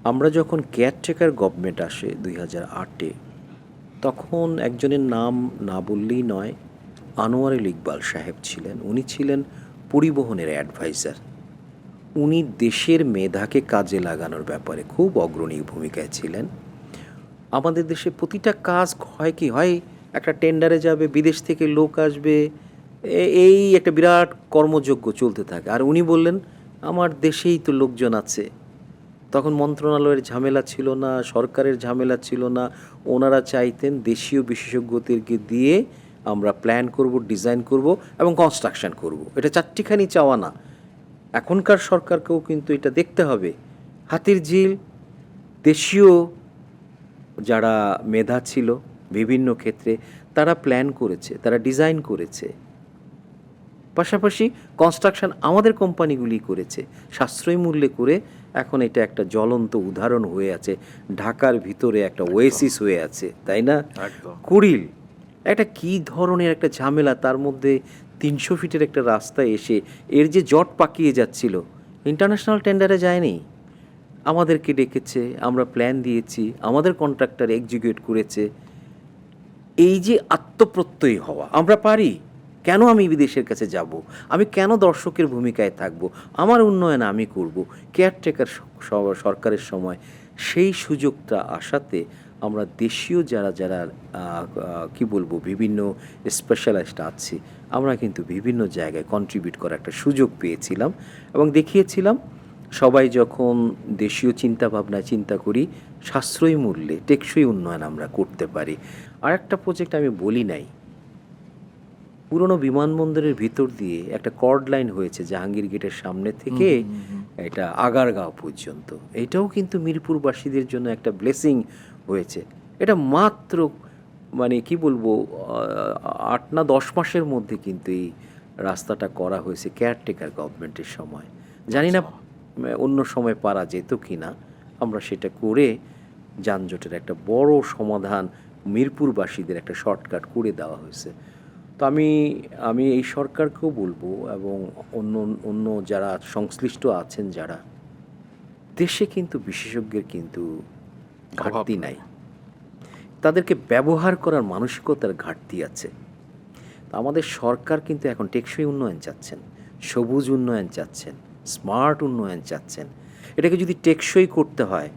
আমরা যখন caretaker government আসে 2008-এ, তখন একজনের নাম না বললেই নয়, আনোয়ারুল ইকবাল সাহেব ছিলেন। উনি ছিলেন পরিবহনের অ্যাডভাইজার। উনি দেশের মেধাকে কাজে লাগানোর ব্যাপারে খুব অগ্রণী ভূমিকায় ছিলেন। আমাদের দেশে প্রতিটা কাজ হয় কি হয়, একটা টেন্ডারে যাবে, বিদেশ থেকে লোক আসবে, এই একটা বিরাট কর্মযজ্ঞ চলতে থাকে। আর উনি বললেন আমার দেশেই তো লোকজন আছে। তখন মন্ত্রণালয়ের ঝামেলা ছিল না, সরকারের ঝামেলা ছিল না। ওনারা চাইতেন দেশীয় বিশেষজ্ঞদেরকে দিয়ে আমরা প্ল্যান করব, ডিজাইন করব এবং কনস্ট্রাকশন করব। এটা চারটিখানি চাওয়া না। এখনকার সরকারকেও কিন্তু এটা দেখতে হবে। হাতিরঝিল দেশীয় যারা মেধা ছিল বিভিন্ন ক্ষেত্রে, তারা প্ল্যান করেছে, তারা ডিজাইন করেছে, পাশাপাশি কনস্ট্রাকশন আমাদের কোম্পানিগুলি করেছে সাশ্রয়ী মূল্যে করে। এখন এটা একটা জ্বলন্ত উদাহরণ হয়ে আছে, ঢাকার ভিতরে একটা ওয়েসিস হয়ে আছে, তাই না? কুড়িল একটা কী ধরনের একটা ঝামেলা, তার মধ্যে 300 ফিটের একটা রাস্তা এসে এর যে জট পাকিয়ে যাচ্ছিল, ইন্টারন্যাশনাল টেন্ডারে যায়নি, আমাদেরকে ডেকেছে, আমরা প্ল্যান দিয়েছি, আমাদের কন্ট্রাক্টর এক্সিকিউট করেছে। এই যে আত্মপ্রত্যয়ী হওয়া, আমরা পারি, কেন আমি বিদেশের কাছে যাব, আমি কেন দর্শকের ভূমিকায় থাকব, আমার উন্নয়ন আমি করব। কেয়ারটেকার সরকারের সময় সেই সুযোগটা আসাতে আমরা দেশীয় যারা যারা কি বলবো বিভিন্ন স্পেশালাইজড আছি, আমরা কিন্তু বিভিন্ন জায়গায় কন্ট্রিবিউট করার একটা সুযোগ পেয়েছিলাম এবং দেখিয়েছিলাম সবাই যখন দেশীয় চিন্তাভাবনায় চিন্তা করি, সাশ্রয়ী মূল্যে টেকসই উন্নয়ন আমরা করতে পারি। আর একটা প্রজেক্ট আমি বলি নাই, পুরনো বিমানবন্দরের ভিতর দিয়ে একটা কর্ড লাইন হয়েছে জাহাঙ্গীর গেটের সামনে থেকে এটা আগারগাঁও পর্যন্ত। এটাও কিন্তু মিরপুরবাসীদের জন্য একটা ব্লেসিং হয়েছে। এটা মাত্র মানে কি বলবো 8 না 10 মাসের মধ্যে কিন্তু এই রাস্তাটা করা হয়েছে কেয়ারটেকার গভর্নমেন্টের সময়। জানি না অন্য সময় পারা যেত কি না। আমরা সেটা করে যানজটের একটা বড় সমাধান মিরপুরবাসীদের একটা শর্টকাট করে দেওয়া হয়েছে। তো আমি এই সরকারকেও বলবো এবং অন্য অন্য যারা সংশ্লিষ্ট আছেন, যারা দেশে কিন্তু বিশেষজ্ঞের কিন্তু ঘাটতি নাই, তাদেরকে ব্যবহার করার মানসিকতার ঘাটতি আছে। তো আমাদের সরকার কিন্তু এখন টেকসই উন্নয়ন চাচ্ছেন, সবুজ উন্নয়ন চাচ্ছেন, স্মার্ট উন্নয়ন চাচ্ছেন। এটাকে যদি টেকসই করতে হয়,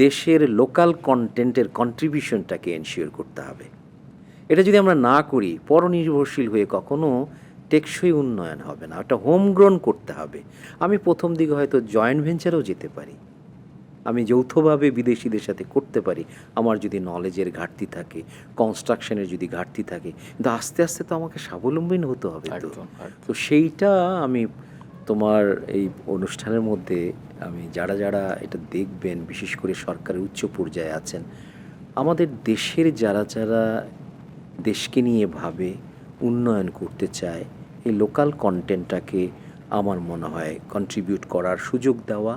দেশের লোকাল কন্টেন্টের কন্ট্রিবিউশনটাকে এনশিওর করতে হবে। এটা যদি আমরা না করি, পরনির্ভরশীল হয়ে কখনো টেকসই উন্নয়ন হবে না। এটা হোমগ্রোন করতে হবে। আমি প্রথম দিকে হয়তো জয়েন্ট ভেঞ্চারেও যেতে পারি, আমি যৌথভাবে বিদেশিদের সাথে করতে পারি, আমার যদি নলেজের ঘাটতি থাকে, কনস্ট্রাকশনের যদি ঘাটতি থাকে, কিন্তু আস্তে আস্তে তো আমাকে স্বাবলম্বী হতে হবে। তো সেইটা আমি তোমার এই অনুষ্ঠানের মধ্যে আমি যারা যারা এটা দেখবেন, বিশেষ করে সরকারের উচ্চ পর্যায়ে আছেন, আমাদের দেশের যারা যারা দেশকে নিয়ে ভাবে, উন্নয়ন করতে চায়, এই লোকাল কন্টেন্টটাকে আমার মনে হয় কন্ট্রিবিউট করার সুযোগ দেওয়া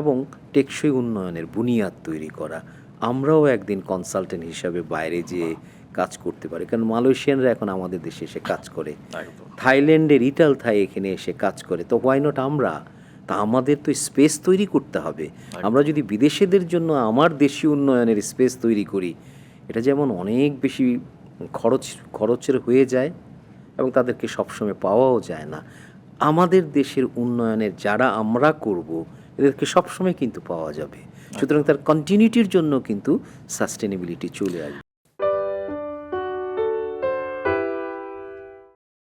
এবং টেকসই উন্নয়নের বুনিয়াদ তৈরি করা। আমরাও একদিন কনসালটেন্ট হিসাবে বাইরে যেয়ে কাজ করতে পারি, কারণ মালয়েশিয়ানরা এখন আমাদের দেশে এসে কাজ করে, থাইল্যান্ডের ইটাল থাই এখানে এসে কাজ করে, তো হোয়াই নট আমরা? তা আমাদের তো স্পেস তৈরি করতে হবে। আমরা যদি বিদেশিদের জন্য আমার দেশীয় উন্নয়নের স্পেস তৈরি করি, এটা যেমন অনেক বেশি খরচের হয়ে যায় এবং তাদেরকে সবসময় পাওয়াও যায় না। আমাদের দেশের উন্নয়নের যারা আমরা করব, এদেরকে সবসময় কিন্তু পাওয়া যাবে। সুতরাং তার কন্টিনিউটির জন্য কিন্তু সাস্টেনেবিলিটি চলে আসবে।